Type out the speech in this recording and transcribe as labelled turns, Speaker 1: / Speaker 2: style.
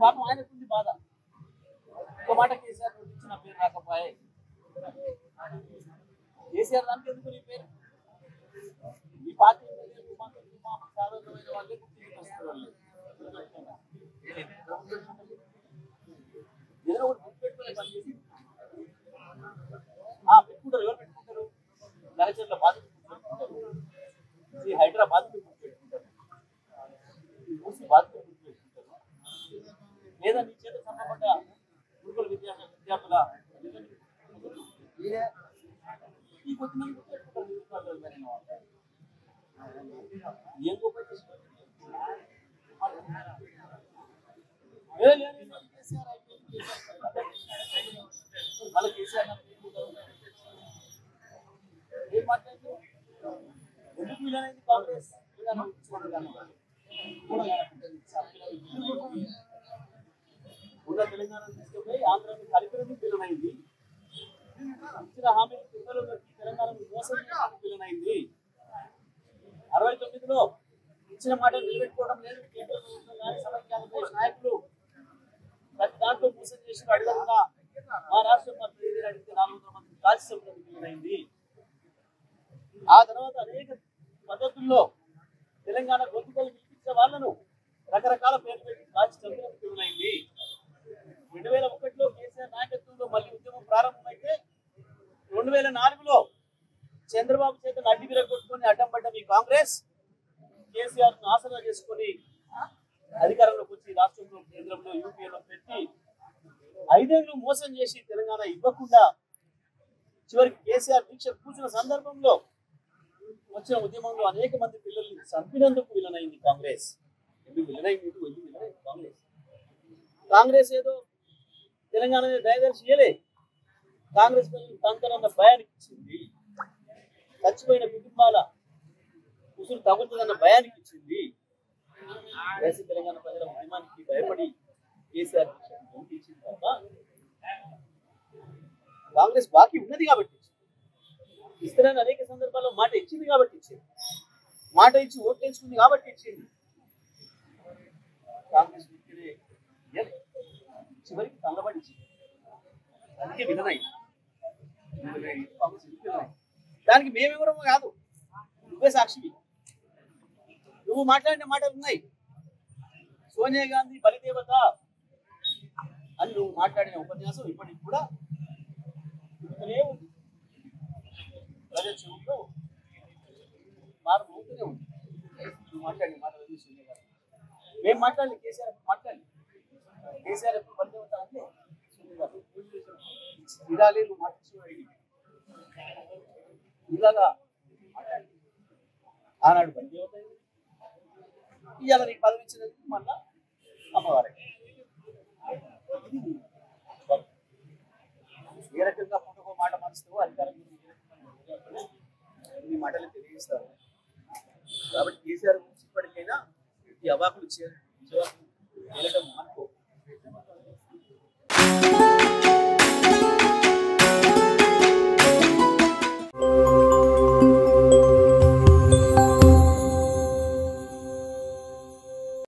Speaker 1: పాపం ఆయనకుంది బాధ. ఒక మాట కేసీఆర్ ఇచ్చిన పేరు రాకపోయే, కేసీఆర్ దానికి ఎందుకు నీ పేరు? ఈ పార్టీ సాధారణమైన వాళ్ళే ఏదైనా ఒకటి గుర్తు పెట్టుకునే పని చేసి పెట్టుకుంటారు. ఎవరు పెట్టుకుంటారు? నగచర్ల బాధితులు పెట్టుకుంటారు, ఈ హైదరాబాద్ పెట్టుకుంటారు, ఈ మూసి బాధితులు పెట్టుకుంటారు, లేదా నీ చేత సంబంధ గురుకుల విద్యార్థుల ఈ కొద్దిమంది పెట్టుకుంటారు. ఏం గొప్ప మళ్ళీ కేసీఆర్ ఏం మాట్లాడుతూ ఎందుకు వీలైంది కాంగ్రెస్ ఉన్న తెలంగాణ తీసుకుపోయి ఆంధ్రాలో కలిపినందుకు విలనైంది. ఇచ్చిన హామీలు పిల్లలు తెలంగాణను మోసం చేయడానికి విలనైంది. 69లో ఇచ్చిన మాట నిలబెట్టుకోవడం లేదు. కేంద్ర ప్రభుత్వం కానీ సమైక్యాంధ్రప్రదేశ్ నాయకులు ప్రతి దాంట్లో మోసం చేసిన అడిగకుండా మా రాష్ట్రం అడిగితే 400 మంది కాల్చి చంపినందుకు విలనైంది. ఆ తర్వాత అనేక పద్ధతుల్లో తెలంగాణ గొంతుకలు వినిపించిన వాళ్ళను రకరకాల పేర్లు పెట్టి కాల్చి చంపినందుకు విలనైంది. 2001లో కేసీఆర్ నాయకత్వంలో మళ్ళీ ఉద్యమం ప్రారంభమైతే 2004లో చంద్రబాబు చేత అడ్డి విరగొట్టుకుని అడ్డం పడ్డ మీ కాంగ్రెస్ కేసీఆర్ ను ఆసరా చేసుకుని అధికారంలోకి వచ్చి రాష్ట్రంలో కేంద్రంలో యూపీఏలో పెట్టి 5 ఏళ్లు మోసం చేసి తెలంగాణ ఇవ్వకుండా చివరికి కేసీఆర్ దీక్ష కూర్చున్న సందర్భంలో వచ్చిన ఉద్యమంలో అనేక మంది పిల్లల్ని చంపినందుకు విలనైంది కాంగ్రెస్. ఎందుకు విలనైంది? కాంగ్రెస్ కాంగ్రెస్ ఏదో తెలంగాణ దయదర్శి చేయలే. కాంగ్రెస్ తంతరన్న భయానికి ఇచ్చింది. చచ్చిపోయిన కుటుంబాల ఉసురు తగులుతుందన్న భయానికి ఇచ్చింది. తెలంగాణ ప్రజల ఉద్యమానికి భయపడి కేసీఆర్ ఇచ్చింది తప్ప కాంగ్రెస్ బాకీ ఉన్నది కాబట్టి ఇస్తారని అనేక సందర్భాల్లో మాట ఇచ్చింది కాబట్టి ఇచ్చింది. మాట ఇచ్చి ఓట్లు వేసుకుంది కాబట్టి ఇచ్చింది. కాంగ్రెస్ చివరికి తల్లబడి ఇచ్చింది. అందుకే విలనైంది. దానికి మేమెవరమో కాదు, నువ్వే సాక్షివి. నువ్వు మాట్లాడిన మాటలు ఉన్నాయి. సోనియా గాంధీ బలిదేవత అని నువ్వు మాట్లాడిన ఉపన్యాసం ఇప్పటికి కూడా ఉంది. ప్రజల చెవుల్లో మారు మోగుతూనే ఉంది. నువ్వు మాట్లాడిన మాటలు సోనియా గాంధీ మేము మాట్లాడి కేసీఆర్ మాట్లాడి కేసీఆర్ ఎప్పుడు బలిదేవత అంటే ఇదాలే నువ్వు మాట్లాడి ఇలాగా మాట్లాడి ఆనాడు బలిదేవత ఇవాళ నీకు పదవి ఇచ్చినందుకు మళ్ళా అమ్మవారే. ఏ రకంగా పుట్టుకో మాట మనసుతో అధికారం ఈ మాటలు తెలియజేస్తారు. కాబట్టి కేసీఆర్ ఇప్పటికైనా ఈ అవాకులు చేయడం అనుకో.